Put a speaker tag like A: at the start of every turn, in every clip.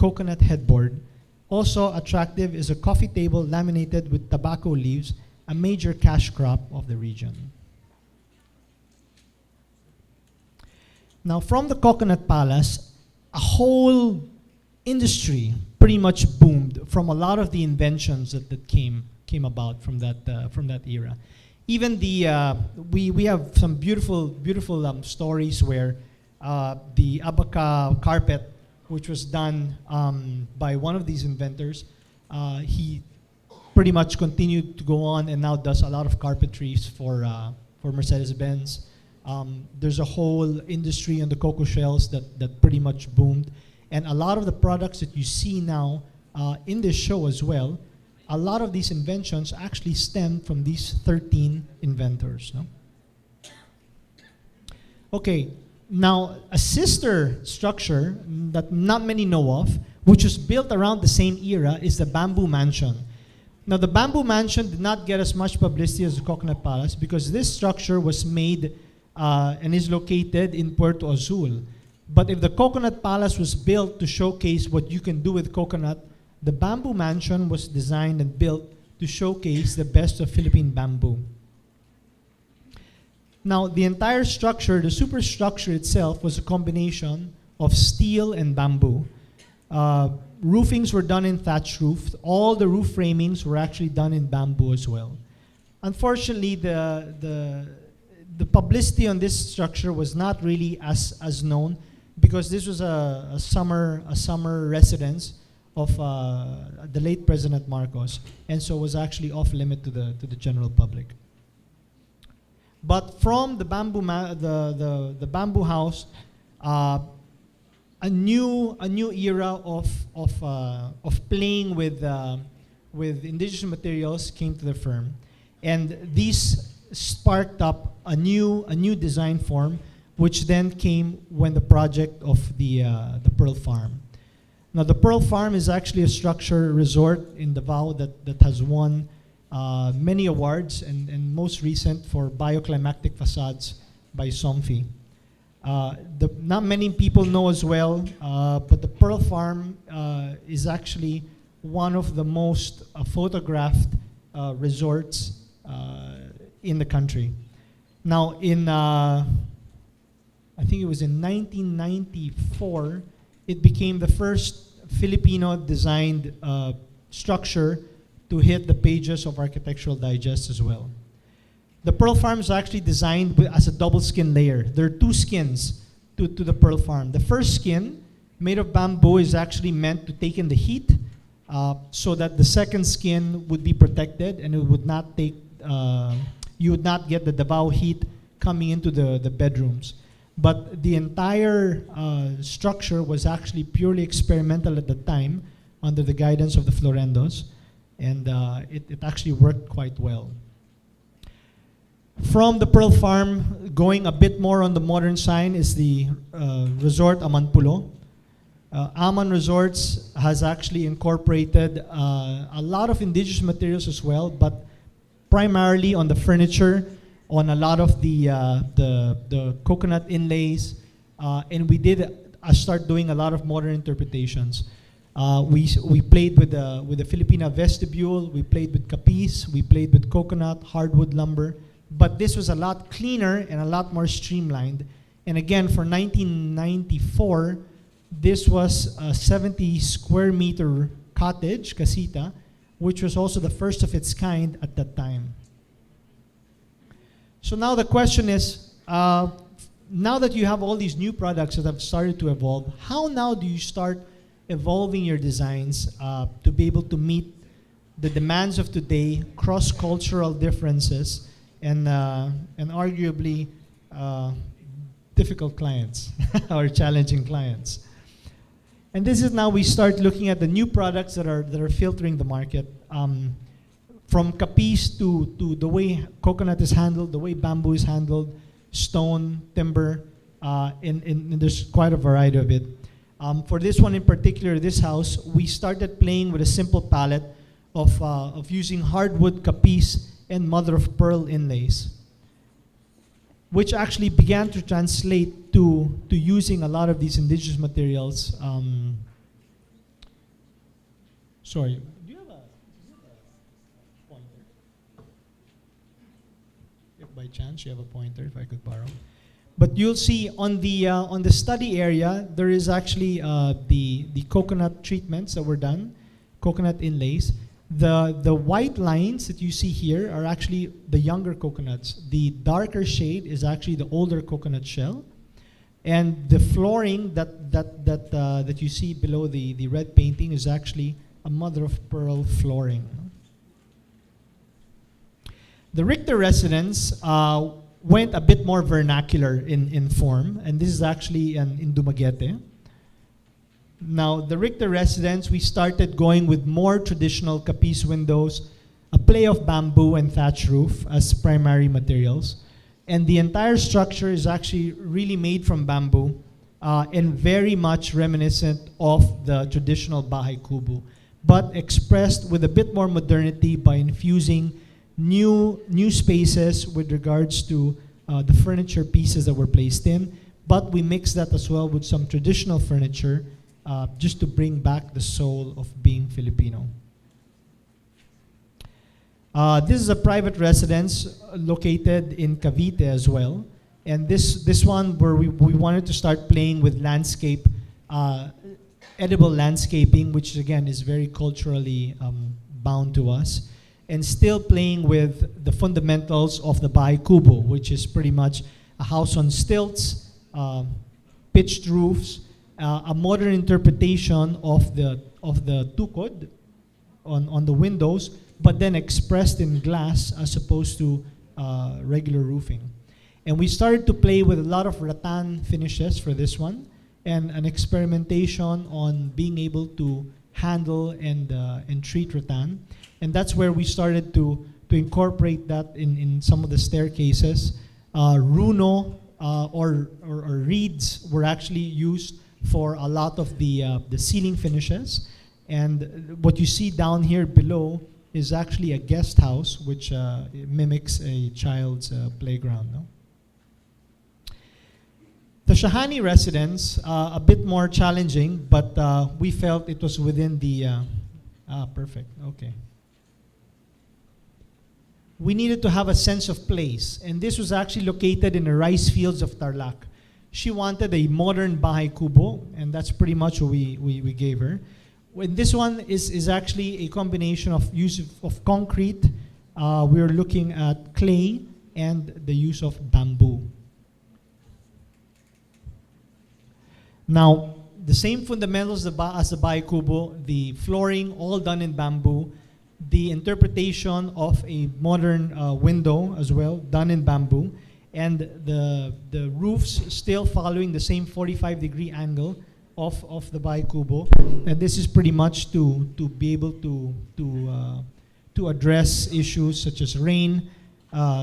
A: coconut headboard. Also attractive is a coffee table laminated with tobacco leaves, a major cash crop of the region. Now, from the Coconut Palace, a whole industry pretty much boomed from a lot of the inventions that came about from that era. Even we have some beautiful stories where the abaca carpet, which was done by one of these inventors, he pretty much continued to go on and now does a lot of carpentries for Mercedes-Benz. There's a whole industry on the cocoa shells that pretty much boomed. And a lot of the products that you see now in this show as well, a lot of these inventions actually stem from these 13 inventors. No? Okay, now a sister structure that not many know of, which was built around the same era, is the Bamboo Mansion. Now the Bamboo Mansion did not get as much publicity as the Coconut Palace because this structure was made and is located in Puerto Azul. But if the Coconut Palace was built to showcase what you can do with coconut, the Bamboo Mansion was designed and built to showcase the best of Philippine bamboo. Now, the entire structure, the superstructure itself, was a combination of steel and bamboo. Roofings were done in thatch roof. All the roof framings were actually done in bamboo as well. Unfortunately, the publicity on this structure was not really as known because this was a summer residence of the late President Marcos, and so was actually off limit to the general public. But from the bamboo the bamboo house, a new era of playing with indigenous materials came to the firm, and these sparked up a new design form, which then came when the project of the Pearl Farm. Now, the Pearl Farm is actually a structure resort in Davao that has won many awards, and most recent for bioclimactic facades by SOMFI. Not many people know as well, but the Pearl Farm is actually one of the most photographed resorts in the country. Now, I think it was in 1994, it became the first Filipino-designed structure to hit the pages of Architectural Digest as well. The Pearl Farm is actually designed as a double skin layer. There are two skins to the Pearl Farm. The first skin, made of bamboo, is actually meant to take in the heat so that the second skin would be protected and it would not take, you would not get the Davao heat coming into the bedrooms. But the entire structure was actually purely experimental at the time under the guidance of the Florendos, and it actually worked quite well. From the Pearl Farm, going a bit more on the modern side is the Resort Amanpulo. Aman Resorts has actually incorporated a lot of indigenous materials as well, but primarily on the furniture, on a lot of the coconut inlays, and we did start doing a lot of modern interpretations. We played with the Filipina vestibule, we played with kapis, we played with coconut, hardwood lumber, but this was a lot cleaner and a lot more streamlined. And again, for 1994, this was a 70 square meter cottage, casita, which was also the first of its kind at that time. So now the question is, now that you have all these new products that have started to evolve, how now do you start evolving your designs to be able to meet the demands of today, cross-cultural differences, and arguably difficult clients or challenging clients? And this is now we start looking at the new products that are filtering the market. From kapis to the way coconut is handled, the way bamboo is handled, stone, timber, and there's quite a variety of it. For this one in particular, this house, we started playing with a simple palette of using hardwood kapis and mother-of-pearl inlays, which actually began to translate to using a lot of these indigenous materials Sorry, do you have a pointer? If by chance you have a pointer, if I could borrow. But you'll see on the study area, there is actually the coconut treatments that were done, coconut inlays. The white lines that you see here are actually the younger coconuts. The darker shade is actually the older coconut shell. And the flooring that you see below the red painting is actually a mother of pearl flooring. The Richter residence went a bit more vernacular in form, and this is actually in Dumaguete. Now, the Richter residence, we started going with more traditional capiz windows, a play of bamboo and thatch roof as primary materials. And the entire structure is actually really made from bamboo and very much reminiscent of the traditional bahay kubo, but expressed with a bit more modernity by infusing new spaces with regards to the furniture pieces that were placed in. But we mix that as well with some traditional furniture just to bring back the soul of being Filipino. This is a private residence located in Cavite as well. And this one where we wanted to start playing with landscape, edible landscaping, which again is very culturally bound to us. And still playing with the fundamentals of the bahay kubo, which is pretty much a house on stilts, pitched roofs, a modern interpretation of the tukod on the windows, but then expressed in glass as opposed to regular roofing. And we started to play with a lot of rattan finishes for this one, and an experimentation on being able to handle and treat rattan. And that's where we started to incorporate that in some of the staircases. Runo or reeds were actually used for a lot of the ceiling finishes. And what you see down here below is actually a guest house, which mimics a child's playground. No? The Shahani residence, a bit more challenging, but we felt it was within the, perfect, okay. We needed to have a sense of place, and this was actually located in the rice fields of Tarlac. She wanted a modern bahay kubo, and that's pretty much what we gave her. When this one is actually a combination of use of concrete, we're looking at clay, and the use of bamboo. Now, the same fundamentals as the bahay kubo, the flooring all done in bamboo, the interpretation of a modern window as well, done in bamboo, and the roofs still following the same 45-degree angle of the bahay kubo. And this is pretty much to be able to address issues such as rain,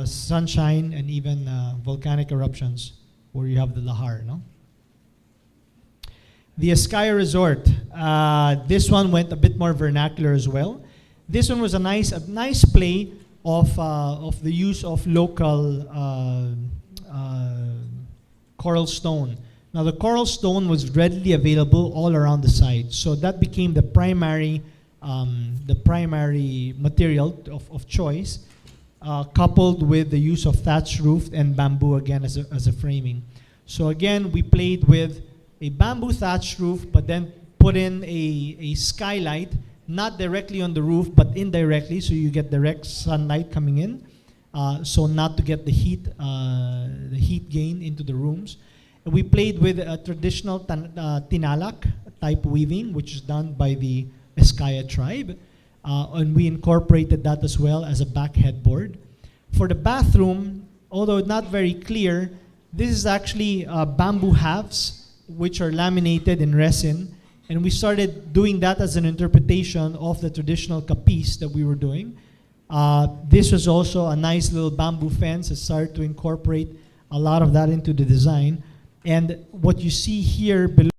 A: sunshine, and even volcanic eruptions, where you have the lahar, no? The Eskaya Resort, this one went a bit more vernacular as well. This one was a nice play of the use of local coral stone. Now the coral stone was readily available all around the site, so that became the primary material of choice, coupled with the use of thatch roof and bamboo again as a framing. So again, we played with a bamboo thatch roof, but then put in a skylight, not directly on the roof, but indirectly, so you get direct sunlight coming in, so not to get the heat gain into the rooms. And we played with a traditional tinalak type weaving, which is done by the Eskaya tribe, and we incorporated that as well as a back headboard. For the bathroom, although not very clear, this is actually bamboo halves, which are laminated in resin, and we started doing that as an interpretation of the traditional capiz that we were doing. This was also a nice little bamboo fence that started to incorporate a lot of that into the design. And what you see here below